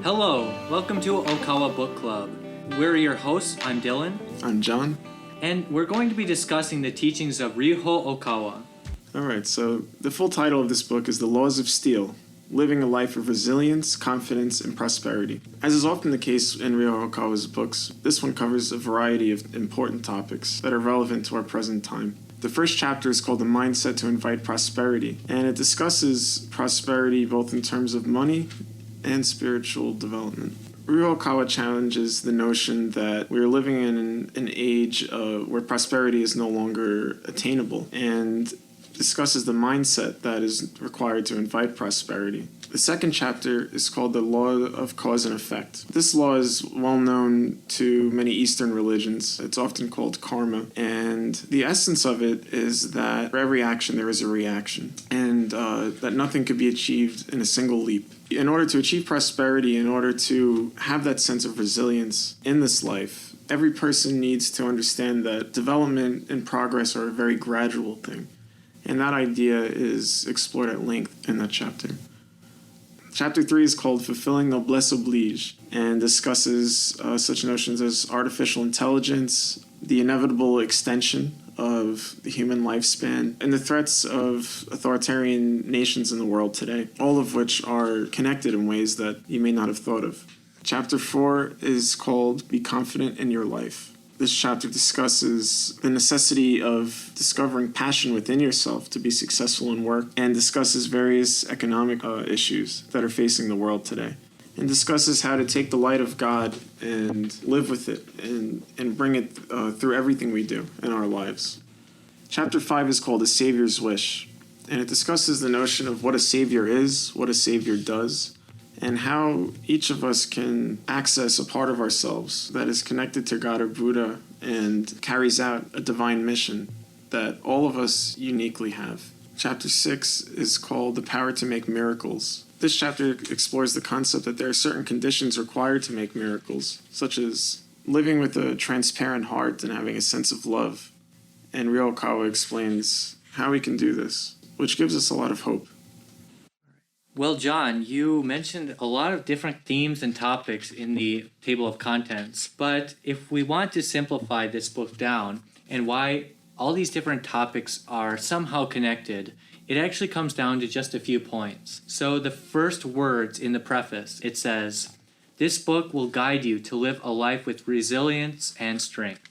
Hello, welcome to Okawa Book Club. We're your hosts. I'm Dylan. I'm John. And we're going to be discussing the teachings of Ryuho Okawa. Alright, so the full title of this book is The Laws of Steel, Living a Life of Resilience, Confidence, and Prosperity. As is often the case in Ryuho Okawa's books, this one covers a variety of important topics that are relevant to our present time. The first chapter is called The Mindset to Invite Prosperity, and it discusses prosperity both in terms of money and spiritual development. Ryuho Okawa challenges the notion that we're living in an age where prosperity is no longer attainable, and discusses the mindset that is required to invite prosperity. The second chapter is called The Law of Cause and Effect. This law is well known to many Eastern religions. It's often called karma, and the essence of it is that for every action there is a reaction, and that nothing could be achieved in a single leap. In order to achieve prosperity, in order to have that sense of resilience in this life, every person needs to understand that development and progress are a very gradual thing. And that idea is explored at length in that chapter. Chapter 3 is called Fulfilling Noblesse Oblige and discusses such notions as artificial intelligence, the inevitable extension of the human lifespan, and the threats of authoritarian nations in the world today, all of which are connected in ways that you may not have thought of. Chapter 4 is called Be Confident in Your Life. This chapter discusses the necessity of discovering passion within yourself to be successful in work, and discusses various economic issues that are facing the world today, and discusses how to take the light of God and live with it and bring it through everything we do in our lives. Chapter 5 is called A Savior's Wish, and it discusses the notion of what a savior is, what a savior does, and how each of us can access a part of ourselves that is connected to God or Buddha and carries out a divine mission that all of us uniquely have. Chapter 6 is called The Power to Make Miracles. This chapter explores the concept that there are certain conditions required to make miracles, such as living with a transparent heart and having a sense of love. And Ryuho Okawa explains how we can do this, which gives us a lot of hope. Well, John, you mentioned a lot of different themes and topics in the table of contents, but if we want to simplify this book down and why all these different topics are somehow connected, it actually comes down to just a few points. So the first words in the preface, it says, "This book will guide you to live a life with resilience and strength."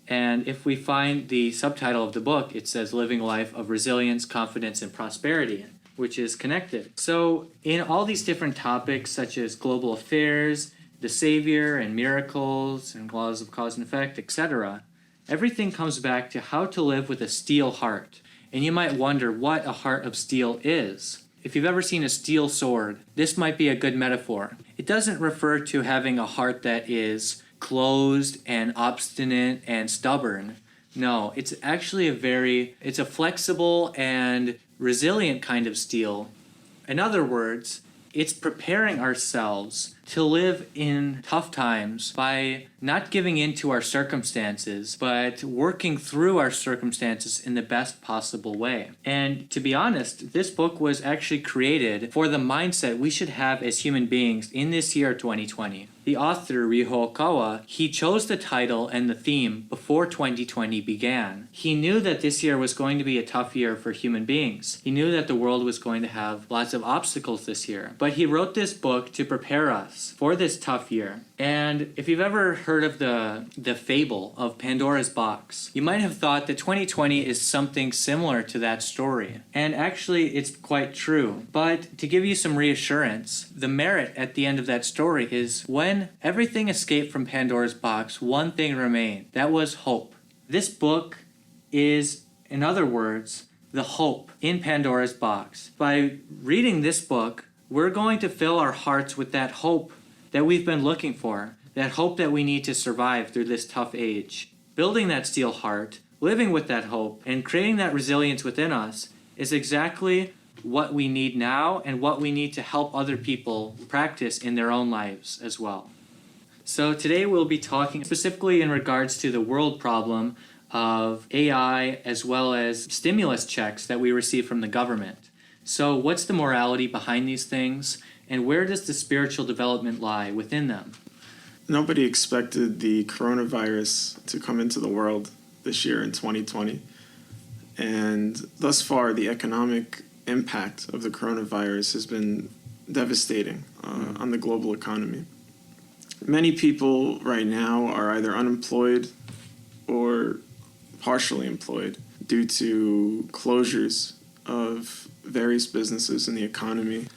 And if we find the subtitle of the book, it says Living a Life of Resilience, Confidence, and Prosperity, which is connected. So in all these different topics such as global affairs, the savior and miracles and laws of cause and effect, etc., everything comes back to how to live with a steel heart. And you might wonder what a heart of steel is. If you've ever seen a steel sword, this might be a good metaphor. It doesn't refer to having a heart that is closed and obstinate and stubborn. No, it's actually it's a flexible and resilient kind of steel. In other words, it's preparing ourselves to live in tough times by not giving in to our circumstances, but working through our circumstances in the best possible way. And to be honest, this book was actually created for the mindset we should have as human beings in this year 2020. The author, Ryuho Okawa, he chose the title and the theme before 2020 began. He knew that this year was going to be a tough year for human beings. He knew that the world was going to have lots of obstacles this year. But he wrote this book to prepare us for this tough year. And if you've ever heard of the fable of Pandora's box, you might have thought that 2020 is something similar to that story. And actually, it's quite true. But to give you some reassurance, the merit at the end of that story is when everything escaped from Pandora's box, one thing remained. That was hope. This book is, in other words, the hope in Pandora's box. By reading this book, we're going to fill our hearts with that hope that we've been looking for, that hope that we need to survive through this tough age. Building that steel heart, living with that hope, and creating that resilience within us is exactly what we need now and what we need to help other people practice in their own lives as well. So today we'll be talking specifically in regards to the world problem of AI as well as stimulus checks that we receive from the government. So what's the morality behind these things? And where does the spiritual development lie within them? Nobody expected the coronavirus to come into the world this year in 2020. And thus far, the economic impact of the coronavirus has been devastating on the global economy. Many people right now are either unemployed or partially employed due to closures of various businesses in the economy.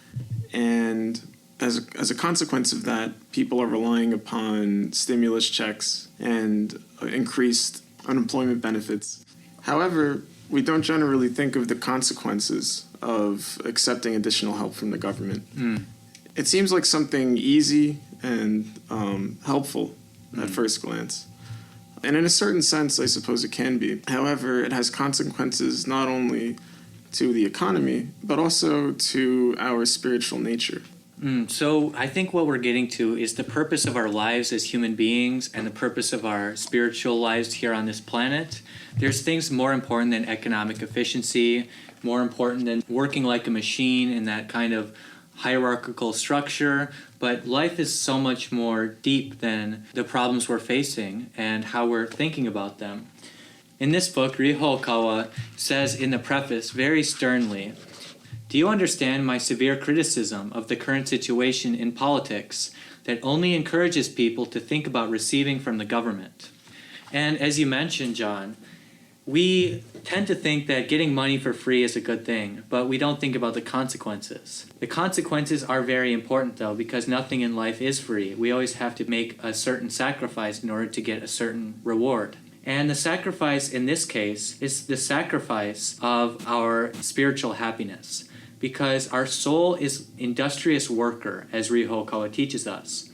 And as a consequence of that, people are relying upon stimulus checks and increased unemployment benefits. However, we don't generally think of the consequences of accepting additional help from the government. It seems like something easy and helpful at first glance. And in a certain sense, I suppose it can be. However, it has consequences not only to the economy, but also to our spiritual nature. So I think what we're getting to is the purpose of our lives as human beings and the purpose of our spiritual lives here on this planet. There's things more important than economic efficiency, more important than working like a machine in that kind of hierarchical structure, but life is so much more deep than the problems we're facing and how we're thinking about them. In this book, Ryuho Okawa says in the preface very sternly, "Do you understand my severe criticism of the current situation in politics that only encourages people to think about receiving from the government?" And as you mentioned, John, we tend to think that getting money for free is a good thing, but we don't think about the consequences. The consequences are very important, though, because nothing in life is free. We always have to make a certain sacrifice in order to get a certain reward. And the sacrifice in this case is the sacrifice of our spiritual happiness, because our soul is industrious worker, as Ryuho Okawa teaches us.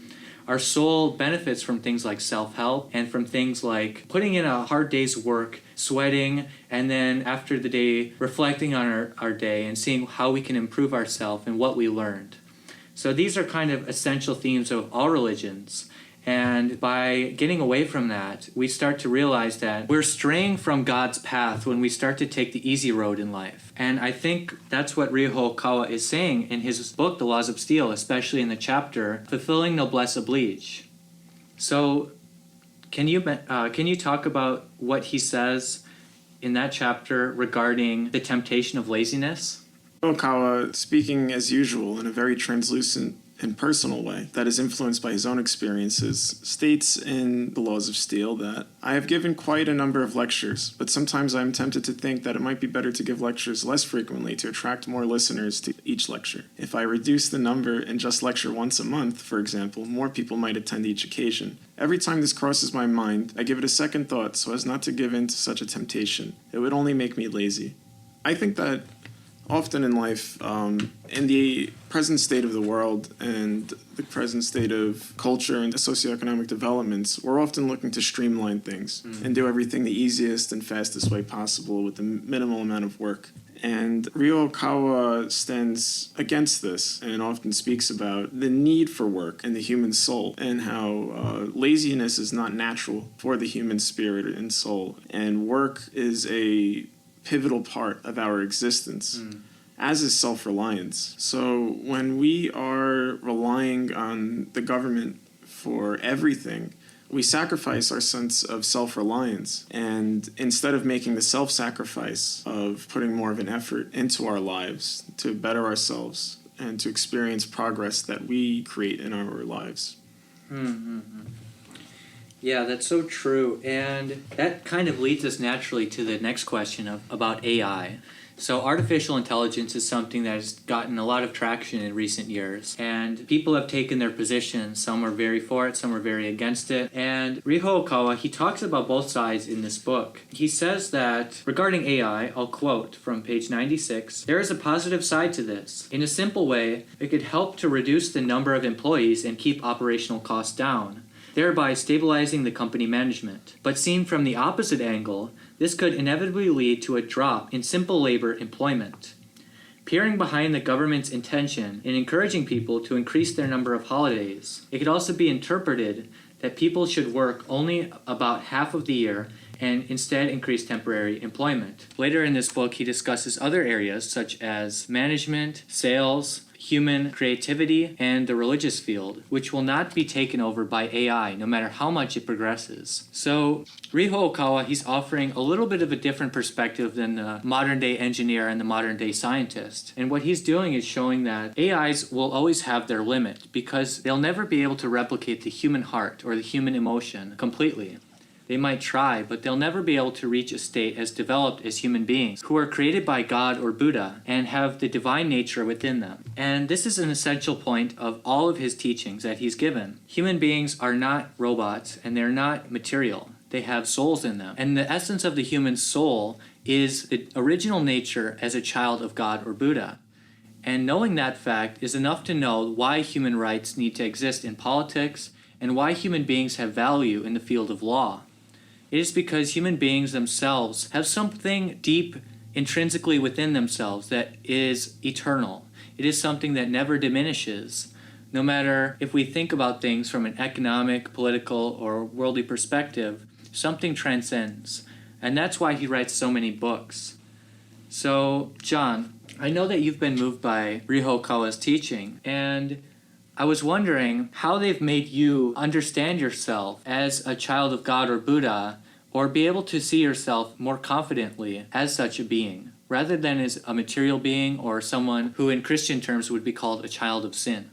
Our soul benefits from things like self-help and from things like putting in a hard day's work, sweating, and then after the day, reflecting on our day and seeing how we can improve ourselves and what we learned. So these are kind of essential themes of all religions. And by getting away from that, we start to realize that we're straying from God's path when we start to take the easy road in life. And I think that's what Ryuho Okawa is saying in his book, The Laws of Steel, especially in the chapter, Fulfilling Noblesse Oblige. So can you talk about what he says in that chapter regarding the temptation of laziness? Okawa, speaking as usual in a very translucent and personal way that is influenced by his own experiences, states in The Laws of Steel that I have given quite a number of lectures, but sometimes I am tempted to think that it might be better to give lectures less frequently to attract more listeners to each lecture. If I reduce the number and just lecture once a month, for example, more people might attend each occasion. Every time this crosses my mind, I give it a second thought so as not to give in to such a temptation. It would only make me lazy. I think that often in life, in the present state of the world and the present state of culture and socioeconomic developments, we're often looking to streamline things and do everything the easiest and fastest way possible with the minimal amount of work. And Ryuho Okawa stands against this and often speaks about the need for work in the human soul and how laziness is not natural for the human spirit and soul. And work is a pivotal part of our existence, as is self-reliance. So when we are relying on the government for everything, we sacrifice our sense of self-reliance. And instead of making the self-sacrifice of putting more of an effort into our lives to better ourselves and to experience progress that we create in our lives. Yeah, that's so true. And that kind of leads us naturally to the next question about AI. So artificial intelligence is something that has gotten a lot of traction in recent years. And people have taken their positions. Some are very for it, some are very against it. And Ryuho Okawa, he talks about both sides in this book. He says that regarding AI, I'll quote from page 96, "There is a positive side to this. In a simple way, it could help to reduce the number of employees and keep operational costs down, thereby stabilizing the company management. But seen from the opposite angle, this could inevitably lead to a drop in simple labor employment. Peering behind the government's intention in encouraging people to increase their number of holidays, it could also be interpreted that people should work only about half of the year and instead increase temporary employment. Later in this book, he discusses other areas such as management, sales, human creativity, and the religious field, which will not be taken over by AI no matter how much it progresses. So Ryuho Okawa, he's offering a little bit of a different perspective than the modern day engineer and the modern day scientist. And what he's doing is showing that AIs will always have their limit because they'll never be able to replicate the human heart or the human emotion completely. They might try, but they'll never be able to reach a state as developed as human beings who are created by God or Buddha and have the divine nature within them. And this is an essential point of all of his teachings that he's given. Human beings are not robots and they're not material. They have souls in them. And the essence of the human soul is the original nature as a child of God or Buddha. And knowing that fact is enough to know why human rights need to exist in politics and why human beings have value in the field of law. It is because human beings themselves have something deep intrinsically within themselves that is eternal. It is something that never diminishes. No matter if we think about things from an economic, political, or worldly perspective, something transcends. And that's why he writes so many books. So, John, I know that you've been moved by Ryuho Okawa's teaching, and I was wondering how they've made you understand yourself as a child of God or Buddha, or be able to see yourself more confidently as such a being, rather than as a material being or someone who in Christian terms would be called a child of sin.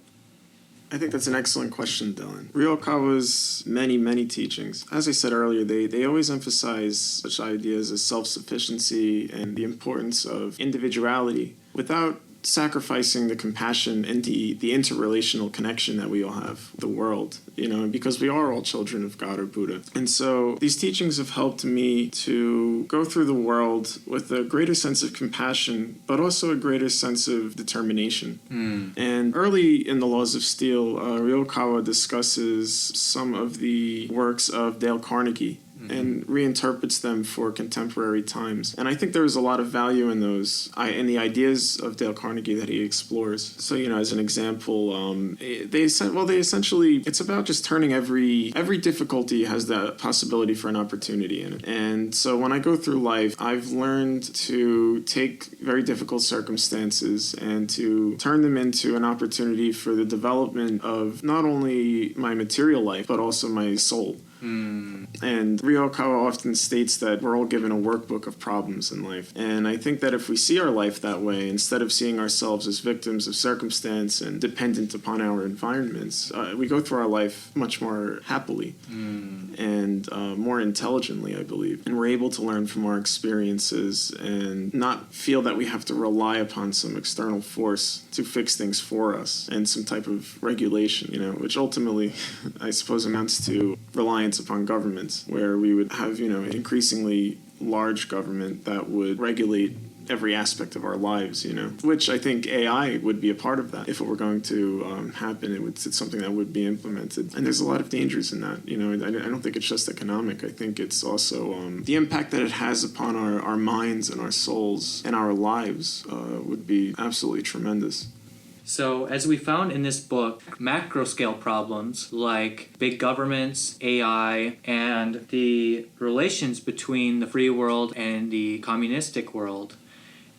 I think that's an excellent question, Dylan. Ryuho Okawa's many teachings, as I said earlier, they always emphasize such ideas as self-sufficiency and the importance of individuality without sacrificing the compassion and the interrelational connection that we all have with the world, because we are all children of God or Buddha. And so these teachings have helped me to go through the world with a greater sense of compassion, but also a greater sense of determination. And early in the Laws of Steel, Ryuho Okawa discusses some of the works of Dale Carnegie and reinterprets them for contemporary times. And I think there is a lot of value in those, in the ideas of Dale Carnegie that he explores. So, as an example, they essentially, it's about just turning every difficulty has the possibility for an opportunity in it. And so when I go through life, I've learned to take very difficult circumstances and to turn them into an opportunity for the development of not only my material life, but also my soul. And Ryuho Okawa often states that we're all given a workbook of problems in life. And I think that if we see our life that way, instead of seeing ourselves as victims of circumstance and dependent upon our environments, we go through our life much more happily and more intelligently, I believe. And we're able to learn from our experiences and not feel that we have to rely upon some external force to fix things for us and some type of regulation, which ultimately, I suppose, amounts to reliance upon governments, where we would have, increasingly large government that would regulate every aspect of our lives, which I think AI would be a part of that. If it were going to happen, it's something that would be implemented. And there's a lot of dangers in that. I don't think it's just economic. I think it's also the impact that it has upon our minds and our souls and our lives would be absolutely tremendous. So, as we found in this book, macro-scale problems like big governments, AI, and the relations between the free world and the communistic world.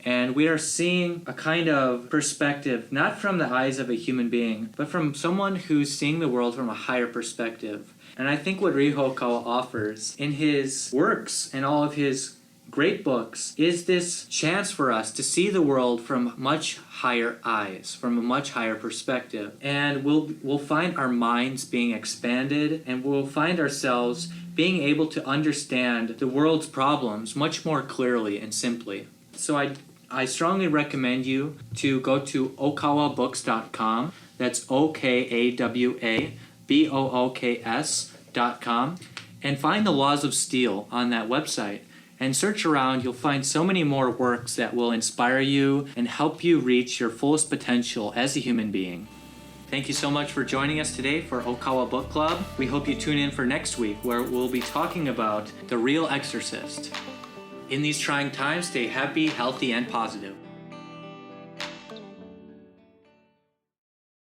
And we are seeing a kind of perspective, not from the eyes of a human being, but from someone who's seeing the world from a higher perspective. And I think what Ryuho Okawa offers in his works and all of his great books is this chance for us to see the world from much higher eyes, from a much higher perspective. And we'll find our minds being expanded, and we'll find ourselves being able to understand the world's problems much more clearly and simply. So I strongly recommend you to go to okawabooks.com. That's OKAWABOOKS.com, and find the Laws of Steel on that website. And search around, you'll find so many more works that will inspire you and help you reach your fullest potential as a human being. Thank you so much for joining us today for Okawa Book Club. We hope you tune in for next week, where we'll be talking about The Real Exorcist. In these trying times, stay happy, healthy, and positive.